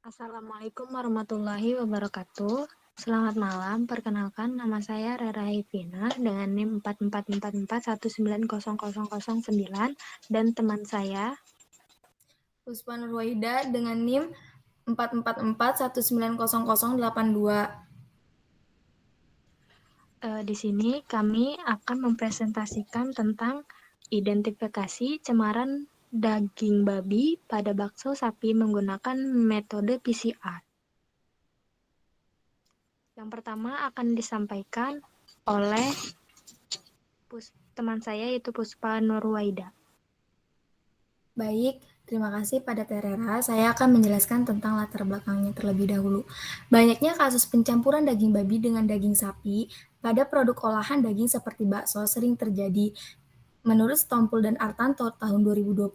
Assalamualaikum warahmatullahi wabarakatuh. Selamat malam, perkenalkan nama saya Rera Hifina dengan NIM 4444190009 dan teman saya Puspa Nurwahida dengan NIM 4441900082. Di sini kami akan mempresentasikan tentang identifikasi cemaran daging babi pada bakso sapi menggunakan metode PCR. Yang pertama akan disampaikan oleh teman saya yaitu Puspa Nurwahida. Baik, terima kasih pada Terera. Saya akan menjelaskan tentang latar belakangnya terlebih dahulu. Banyaknya kasus pencampuran daging babi dengan daging sapi pada produk olahan daging seperti bakso sering terjadi. Menurut Stompul dan Artanto tahun 2020,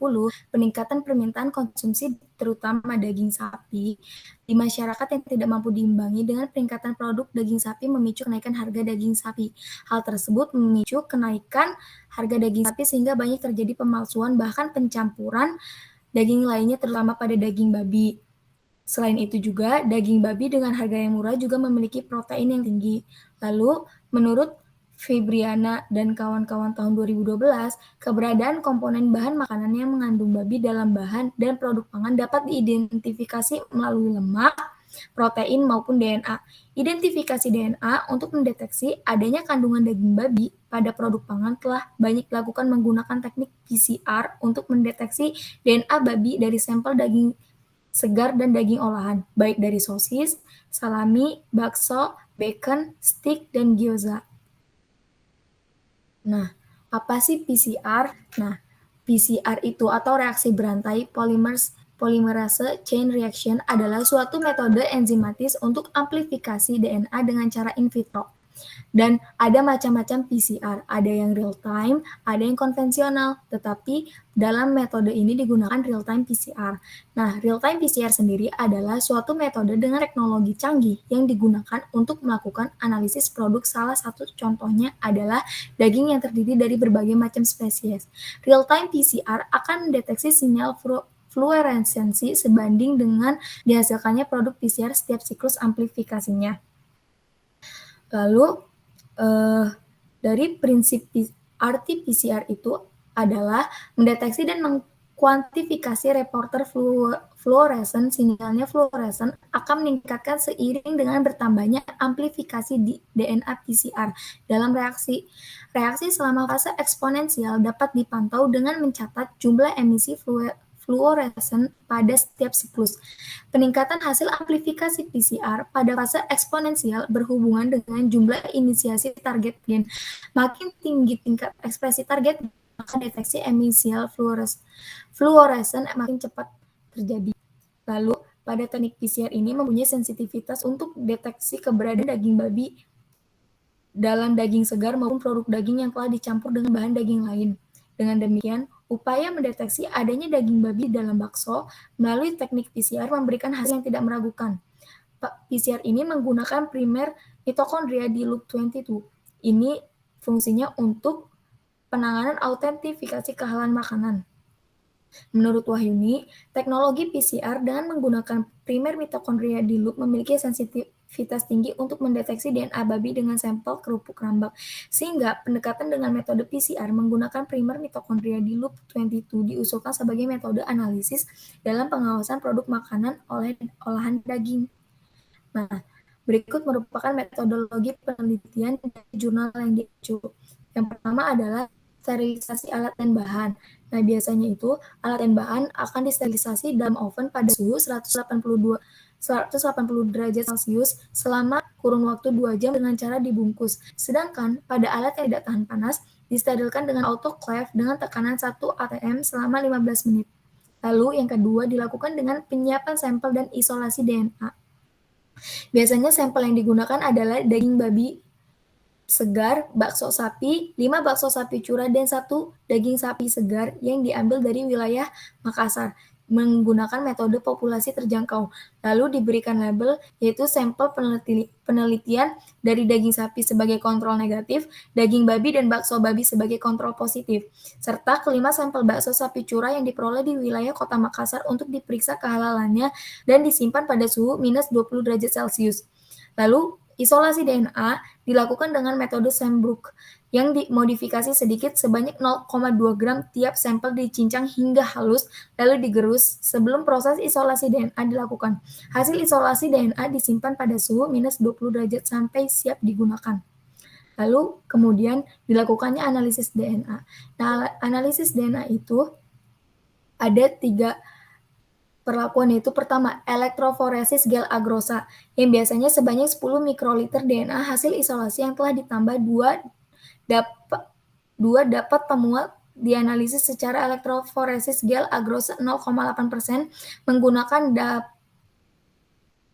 peningkatan permintaan konsumsi terutama daging sapi di masyarakat yang tidak mampu diimbangi dengan peningkatan produk daging sapi memicu kenaikan harga daging sapi. Hal tersebut memicu kenaikan harga daging sapi sehingga banyak terjadi pemalsuan bahkan pencampuran daging lainnya terutama pada daging babi. Selain itu juga, daging babi dengan harga yang murah juga memiliki protein yang tinggi. Lalu, menurut Febriana dan kawan-kawan tahun 2012, keberadaan komponen bahan makanan yang mengandung babi dalam bahan dan produk pangan dapat diidentifikasi melalui lemak, protein, maupun DNA. Identifikasi DNA untuk mendeteksi adanya kandungan daging babi pada produk pangan telah banyak dilakukan menggunakan teknik PCR untuk mendeteksi DNA babi dari sampel daging segar dan daging olahan, baik dari sosis, salami, bakso, bacon, steak, dan gyoza. Nah, apa sih PCR? Nah, PCR itu atau reaksi berantai polymerase chain reaction adalah suatu metode enzimatis untuk amplifikasi DNA dengan cara in vitro. Dan ada macam-macam PCR, ada yang real time, ada yang konvensional, tetapi dalam metode ini digunakan real time PCR. Nah, real time PCR sendiri adalah suatu metode dengan teknologi canggih yang digunakan untuk melakukan analisis produk. Salah satu contohnya adalah daging yang terdiri dari berbagai macam spesies. Real time PCR akan mendeteksi sinyal fluoresensi sebanding dengan dihasilkannya produk PCR setiap siklus amplifikasinya. Lalu, dari prinsip RT-PCR itu adalah mendeteksi dan mengkuantifikasi reporter fluoresen. Sinyalnya fluoresen akan meningkatkan seiring dengan bertambahnya amplifikasi di DNA PCR dalam reaksi. Reaksi selama fase eksponensial dapat dipantau dengan mencatat jumlah emisi fluoresen pada setiap siklus. Peningkatan hasil amplifikasi PCR pada fase eksponensial berhubungan dengan jumlah inisiasi target gen. Makin tinggi tingkat ekspresi target, maka deteksi emisi fluoresen makin cepat terjadi. Lalu, pada teknik PCR ini mempunyai sensitivitas untuk deteksi keberadaan daging babi dalam daging segar maupun produk daging yang telah dicampur dengan bahan daging lain. Dengan demikian, upaya mendeteksi adanya daging babi dalam bakso melalui teknik PCR memberikan hasil yang tidak meragukan. PCR ini menggunakan primer mitokondria di loop 22. Ini fungsinya untuk penanganan autentifikasi kehalalan makanan. Menurut Wahyuni, teknologi PCR dengan menggunakan primer mitokondria di loop memiliki sensitivitas tinggi untuk mendeteksi DNA babi dengan sampel kerupuk rambak, sehingga pendekatan dengan metode PCR menggunakan primer mitokondria di loop 22 diusulkan sebagai metode analisis dalam pengawasan produk makanan oleh olahan daging. Nah, berikut merupakan metodologi penelitian dari jurnal yang diacu. Yang pertama adalah sterilisasi alat dan bahan. Nah, biasanya itu alat dan bahan akan disterilisasi dalam oven pada suhu 180 derajat Celcius selama kurun waktu 2 jam dengan cara dibungkus. Sedangkan pada alat yang tidak tahan panas, disterilkan dengan autoclave dengan tekanan 1 atm selama 15 menit. Lalu yang kedua dilakukan dengan penyiapan sampel dan isolasi DNA. Biasanya sampel yang digunakan adalah daging babi segar, bakso sapi, 5 bakso sapi curah, dan 1 daging sapi segar yang diambil dari wilayah Makassar. menggunakan metode populasi terjangkau, lalu diberikan label yaitu sampel penelitian dari daging sapi sebagai kontrol negatif, daging babi dan bakso babi sebagai kontrol positif, serta kelima sampel bakso sapi curah yang diperoleh di wilayah Kota Makassar untuk diperiksa kehalalannya dan disimpan pada suhu minus 20 derajat Celcius. Lalu, isolasi DNA dilakukan dengan metode Sandbrook yang dimodifikasi sedikit sebanyak 0,2 gram tiap sampel dicincang hingga halus, lalu digerus sebelum proses isolasi DNA dilakukan. Hasil isolasi DNA disimpan pada suhu minus 20 derajat sampai siap digunakan. Lalu kemudian dilakukannya analisis DNA. Nah, analisis DNA itu ada 3 perlakuan, yaitu pertama, elektroforesis gel agrosa, yang biasanya sebanyak 10 mikroliter DNA hasil isolasi yang telah ditambah 2 dapat temuan dianalisis secara elektroforesis gel agrosa 0,8% menggunakan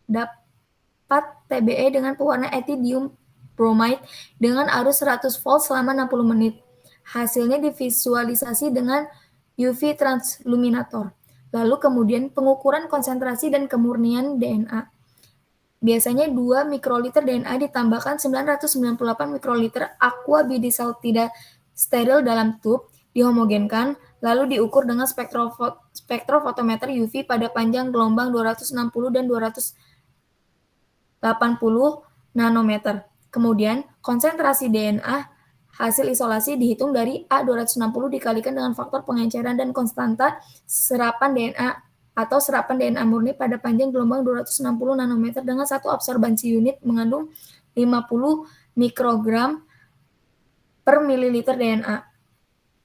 dapat TBE dengan pewarna ethidium bromide dengan arus 100 volt selama 60 menit. Hasilnya divisualisasi dengan UV transluminator. Lalu kemudian pengukuran konsentrasi dan kemurnian DNA. Biasanya 2 mikroliter DNA ditambahkan 998 mikroliter aqua bidisaltida steril dalam tub, dihomogenkan, lalu diukur dengan spektrofotometer UV pada panjang gelombang 260 dan 280 nanometer. Kemudian, konsentrasi DNA hasil isolasi dihitung dari A260 dikalikan dengan faktor pengenceran dan konstanta serapan DNA atau serapan DNA murni pada panjang gelombang 260 nanometer dengan satu absorbansi unit mengandung 50 mikrogram per mililiter DNA.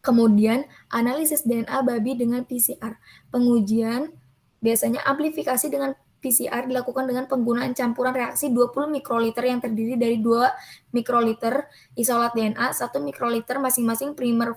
Kemudian, analisis DNA babi dengan PCR. Pengujian biasanya amplifikasi dengan PCR dilakukan dengan penggunaan campuran reaksi 20 mikroliter yang terdiri dari 2 mikroliter isolat DNA, 1 mikroliter masing-masing primer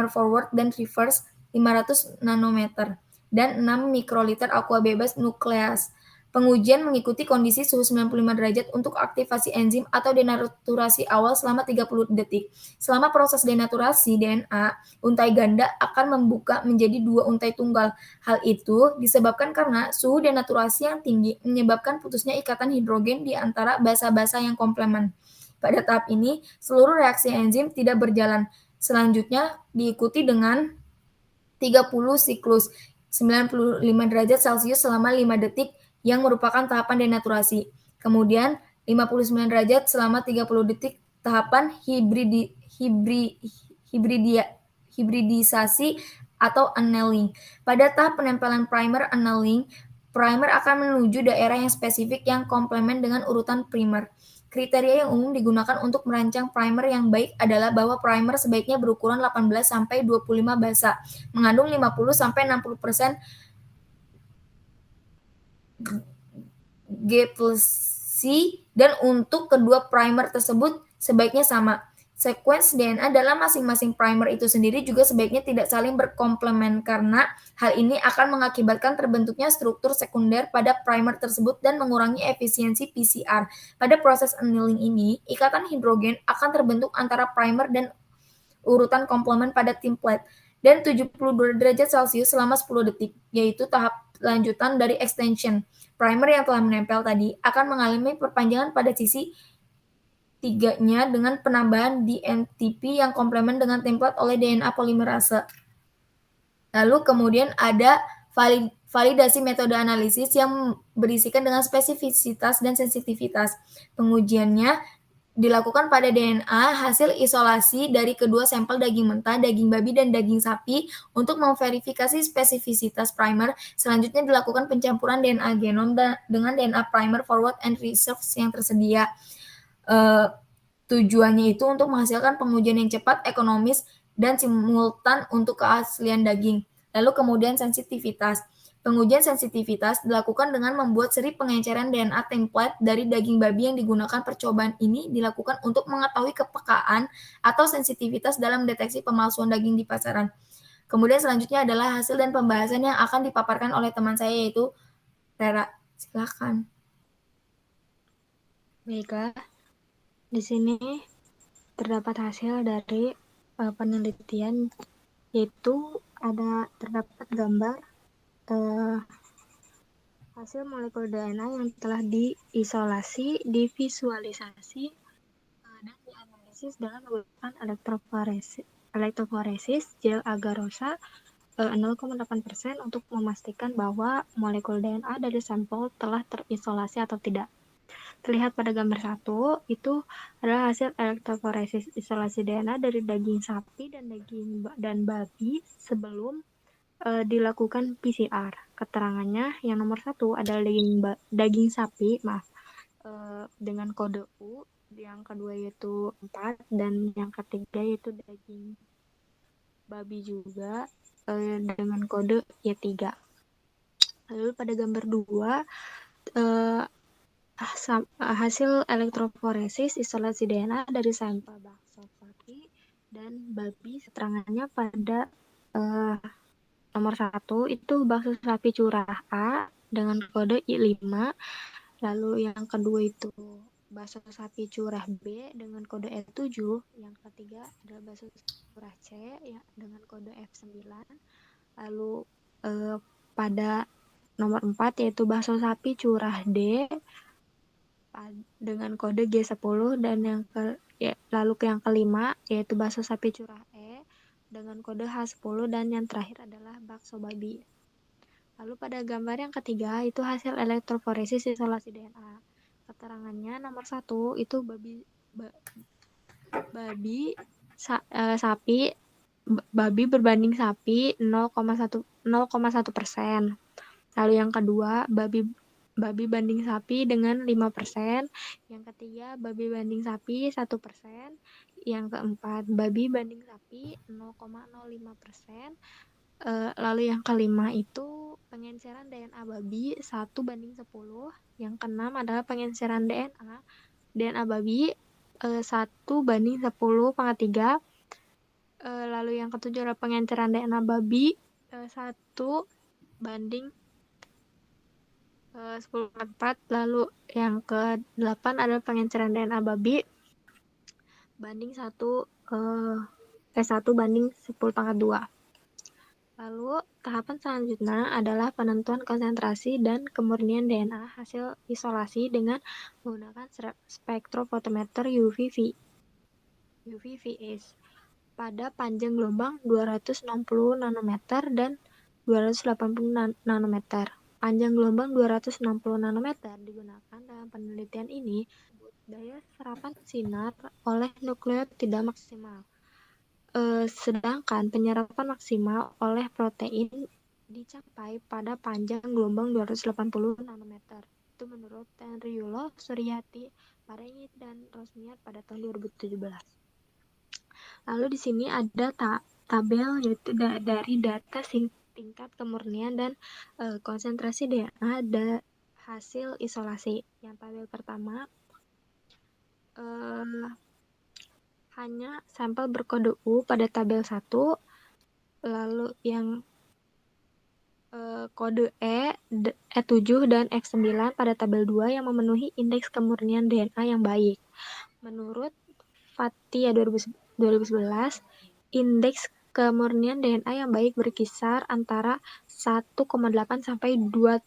forward dan reverse 500 nanometer, dan 6 mikroliter aqua bebas nukleas. Pengujian mengikuti kondisi suhu 95 derajat untuk aktivasi enzim atau denaturasi awal selama 30 detik. Selama proses denaturasi DNA, untai ganda akan membuka menjadi 2 untai tunggal. Hal itu disebabkan karena suhu denaturasi yang tinggi menyebabkan putusnya ikatan hidrogen di antara basa-basa yang komplemen. Pada tahap ini, seluruh reaksi enzim tidak berjalan. Selanjutnya diikuti dengan 30 siklus 95 derajat Celcius selama 5 detik yang merupakan tahapan denaturasi. Kemudian 59 derajat selama 30 detik tahapan hibridisasi atau annealing. Pada tahap penempelan primer annealing, primer akan menuju daerah yang spesifik yang komplemen dengan urutan primer. Kriteria yang umum digunakan untuk merancang primer yang baik adalah bahwa primer sebaiknya berukuran 18-25 basa, mengandung 50-60% G+C, dan untuk kedua primer tersebut sebaiknya sama. Sekuens DNA dalam masing-masing primer itu sendiri juga sebaiknya tidak saling berkomplement karena hal ini akan mengakibatkan terbentuknya struktur sekunder pada primer tersebut dan mengurangi efisiensi PCR. Pada proses annealing ini, ikatan hidrogen akan terbentuk antara primer dan urutan komplement pada template dan 72 derajat Celcius selama 10 detik, yaitu tahap lanjutan dari extension. Primer yang telah menempel tadi akan mengalami perpanjangan pada sisi 3-nya dengan penambahan DNTP yang komplement dengan template oleh DNA polimerase. Lalu kemudian ada validasi metode analisis yang berisikan dengan spesifisitas dan sensitivitas. Pengujiannya dilakukan pada DNA hasil isolasi dari kedua sampel daging mentah, daging babi, dan daging sapi untuk memverifikasi spesifisitas primer. Selanjutnya dilakukan pencampuran DNA genom dengan DNA primer forward and reserves yang tersedia. Tujuannya itu untuk menghasilkan pengujian yang cepat, ekonomis, dan simultan untuk keaslian daging. Lalu kemudian sensitivitas. Pengujian sensitivitas dilakukan dengan membuat seri pengenceran DNA template dari daging babi yang digunakan percobaan ini dilakukan untuk mengetahui kepekaan atau sensitivitas dalam deteksi pemalsuan daging di pasaran. Kemudian selanjutnya adalah hasil dan pembahasan yang akan dipaparkan oleh teman saya yaitu Rera. Silakan. Baiklah, di sini terdapat hasil dari penelitian, yaitu terdapat gambar eh, hasil molekul DNA yang telah diisolasi, divisualisasi, dan dianalisis dengan menggunakan elektroforesis gel agarosa 0,8% untuk memastikan bahwa molekul DNA dari sampel telah terisolasi atau tidak. Terlihat pada gambar 1, itu adalah hasil elektroforesis isolasi DNA dari daging sapi dan babi sebelum dilakukan PCR. Keterangannya yang nomor 1 adalah daging sapi, dengan kode U, yang kedua yaitu 4, dan yang ketiga yaitu daging babi juga dengan kode Y3. Lalu pada gambar 2, hasil elektroforesis isolasi DNA dari sampel bakso sapi dan babi. Keterangannya pada nomor 1 itu bakso sapi curah A dengan kode I5. Lalu yang kedua itu bakso sapi curah B dengan kode F7. Yang ketiga adalah bakso curah C ya, dengan kode F9. Lalu pada nomor 4 yaitu bakso sapi curah D dengan kode G10, dan lalu yang kelima yaitu bakso sapi curah E dengan kode H10, dan yang terakhir adalah bakso babi. Lalu pada gambar yang ketiga itu hasil elektroforesis isolasi DNA. Keterangannya nomor 1 itu sapi babi berbanding sapi 0,1%. Lalu yang kedua babi banding sapi dengan 5%. Yang ketiga babi banding sapi 1%. Yang keempat babi banding sapi 0,05%. Lalu yang kelima itu pengenceran DNA babi 1:10. Yang keenam adalah pengenceran DNA babi 1:10/3. Lalu yang ketujuh adalah pengenceran DNA babi 1:10/4. Lalu yang ke-8 adalah pengenceran DNA babi banding 1:10/2. Lalu tahapan selanjutnya adalah penentuan konsentrasi dan kemurnian DNA hasil isolasi dengan menggunakan spektrofotometer UV-VS pada panjang gelombang 260 nanometer dan 280 nanometer. Panjang gelombang 260 nanometer digunakan dalam penelitian ini. Daya serapan sinar oleh nukleot tidak maksimal. Sedangkan penyerapan maksimal oleh protein dicapai pada panjang gelombang 280 nanometer. Itu menurut Tenryulo, Suryati, Parengit, dan Rosmiat pada tahun 2017. Lalu di sini ada tabel yaitu dari data tingkat kemurnian dan konsentrasi DNA hasil isolasi. Yang tabel pertama hanya sampel berkode U pada tabel 1, lalu yang kode E7 dan F9 pada tabel 2 yang memenuhi indeks kemurnian DNA yang baik. Menurut Fathia 2011, indeks kemurnian DNA yang baik berkisar antara 1,8 sampai 2,0.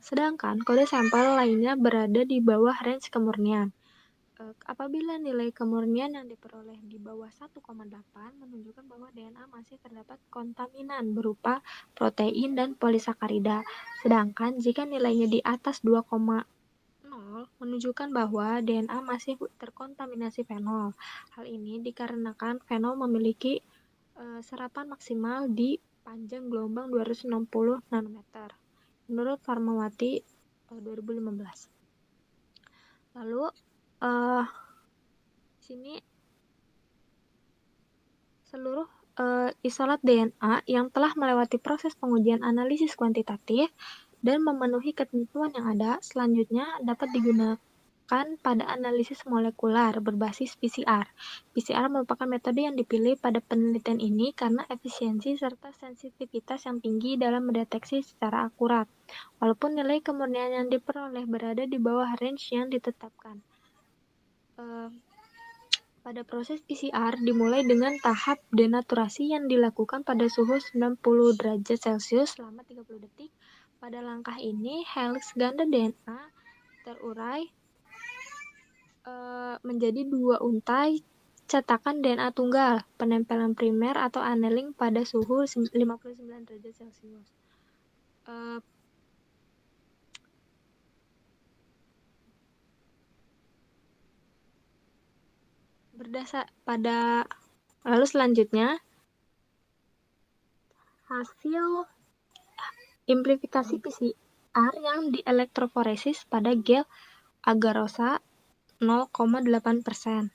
Sedangkan kode sampel lainnya berada di bawah range kemurnian. Apabila nilai kemurnian yang diperoleh di bawah 1,8 menunjukkan bahwa DNA masih terdapat kontaminan berupa protein dan polisakarida. Sedangkan jika nilainya di atas 2,0 menunjukkan bahwa DNA masih terkontaminasi fenol. Hal ini dikarenakan fenol memiliki serapan maksimal di panjang gelombang 260 nanometer. Menurut Farmawati 2015. Lalu sini seluruh isolat DNA yang telah melewati proses pengujian analisis kuantitatif dan memenuhi ketentuan yang ada selanjutnya dapat digunakan pada analisis molekular berbasis PCR. PCR merupakan metode yang dipilih pada penelitian ini karena efisiensi serta sensitivitas yang tinggi dalam mendeteksi secara akurat, walaupun nilai kemurnian yang diperoleh berada di bawah range yang ditetapkan. Pada proses PCR dimulai dengan tahap denaturasi yang dilakukan pada suhu 90 derajat Celcius selama 30 detik. Pada langkah ini, heliks ganda DNA terurai menjadi dua untai cetakan DNA tunggal, penempelan primer atau annealing pada suhu 59 derajat Celcius. Lalu selanjutnya hasil amplifikasi PCR yang dielektroforesis pada gel agarosa 0,8%.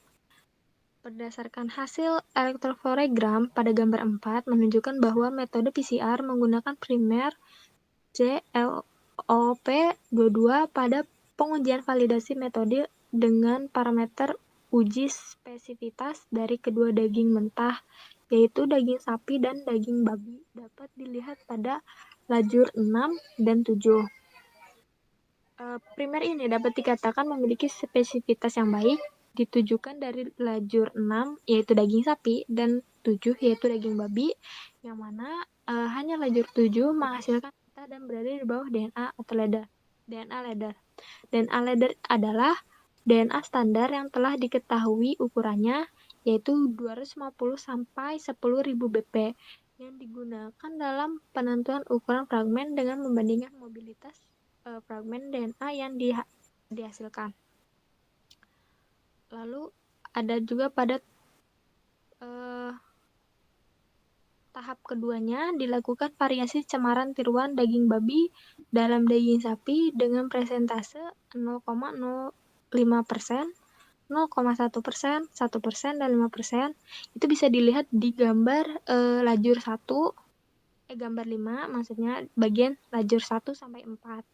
Berdasarkan hasil elektroforegram pada gambar 4 menunjukkan bahwa metode PCR menggunakan primer GLOP22 pada pengujian validasi metode dengan parameter uji spesifitas dari kedua daging mentah, yaitu daging sapi dan daging babi, dapat dilihat pada lajur 6 dan 7. Primer ini dapat dikatakan memiliki spesifitas yang baik, ditujukan dari lajur 6, yaitu daging sapi, dan 7, yaitu daging babi, yang mana hanya lajur 7 menghasilkan data dan berada di bawah DNA atau DNA ladder. DNA ladder adalah DNA standar yang telah diketahui ukurannya, yaitu 250 sampai 10.000 BP, yang digunakan dalam penentuan ukuran fragmen dengan membandingkan mobilitas fragmen DNA yang dihasilkan. Lalu ada juga pada tahap keduanya dilakukan variasi cemaran tiruan daging babi dalam daging sapi dengan presentase 0,05%, 0,1%, 1%, dan 5%. Itu bisa dilihat di gambar lajur 1, gambar 5, maksudnya bagian lajur 1 sampai 4,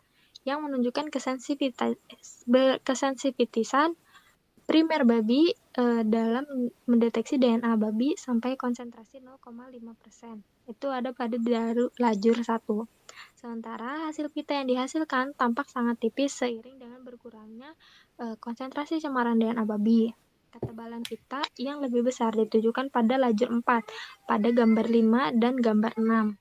yang menunjukkan kesensitivitas primer babi dalam mendeteksi DNA babi sampai konsentrasi 0,5%. Itu ada pada lajur 1. Sementara hasil pita yang dihasilkan tampak sangat tipis seiring dengan berkurangnya konsentrasi cemaran DNA babi. Ketebalan pita yang lebih besar ditujukan pada lajur 4, pada gambar 5 dan gambar 6.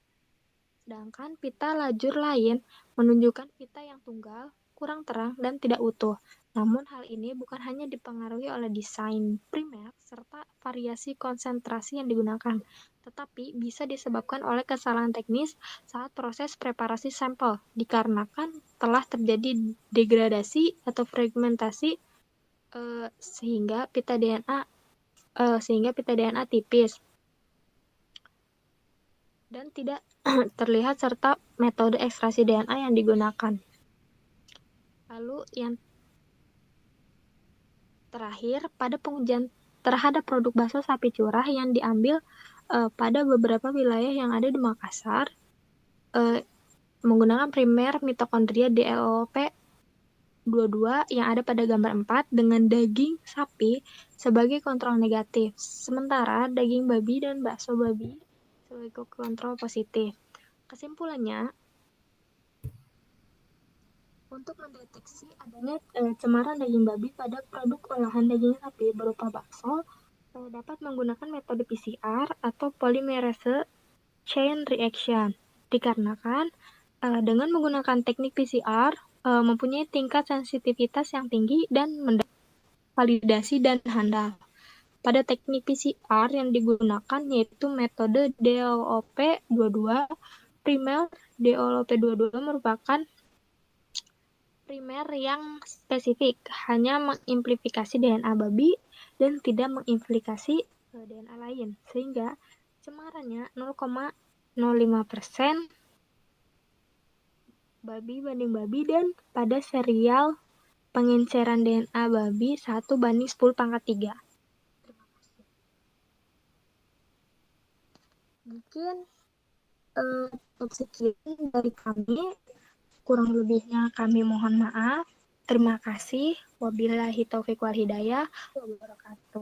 Sedangkan pita lajur lain menunjukkan pita yang tunggal, kurang terang, dan tidak utuh. Namun hal ini bukan hanya dipengaruhi oleh desain primer serta variasi konsentrasi yang digunakan, tetapi bisa disebabkan oleh kesalahan teknis saat proses preparasi sampel, dikarenakan telah terjadi degradasi atau fragmentasi sehingga pita DNA tipis dan tidak terlihat serta metode ekstraksi DNA yang digunakan. Lalu yang terakhir, pada pengujian terhadap produk bakso sapi curah yang diambil pada beberapa wilayah yang ada di Makassar menggunakan primer mitokondria DLOP22 yang ada pada gambar 4 dengan daging sapi sebagai kontrol negatif, sementara daging babi dan bakso babi sebagai kontrol positif. Kesimpulannya, untuk mendeteksi adanya cemaran daging babi pada produk olahan daging sapi berupa bakso, dapat menggunakan metode PCR atau polymerase chain reaction, dikarenakan dengan menggunakan teknik PCR mempunyai tingkat sensitivitas yang tinggi dan validasi dan handal. Pada teknik PCR yang digunakan yaitu metode DLOP22, primer DLOP22 merupakan primer yang spesifik, hanya mengamplifikasi DNA babi dan tidak mengimplikasi DNA lain, sehingga cemarannya 0,05% babi banding babi dan pada serial pengenceran DNA babi 1:10⁻³. Mungkin sekian dari kami. Kurang lebihnya kami mohon maaf. Terima kasih. Wabillahi taufiq wal hidayah. Wabarakatuh.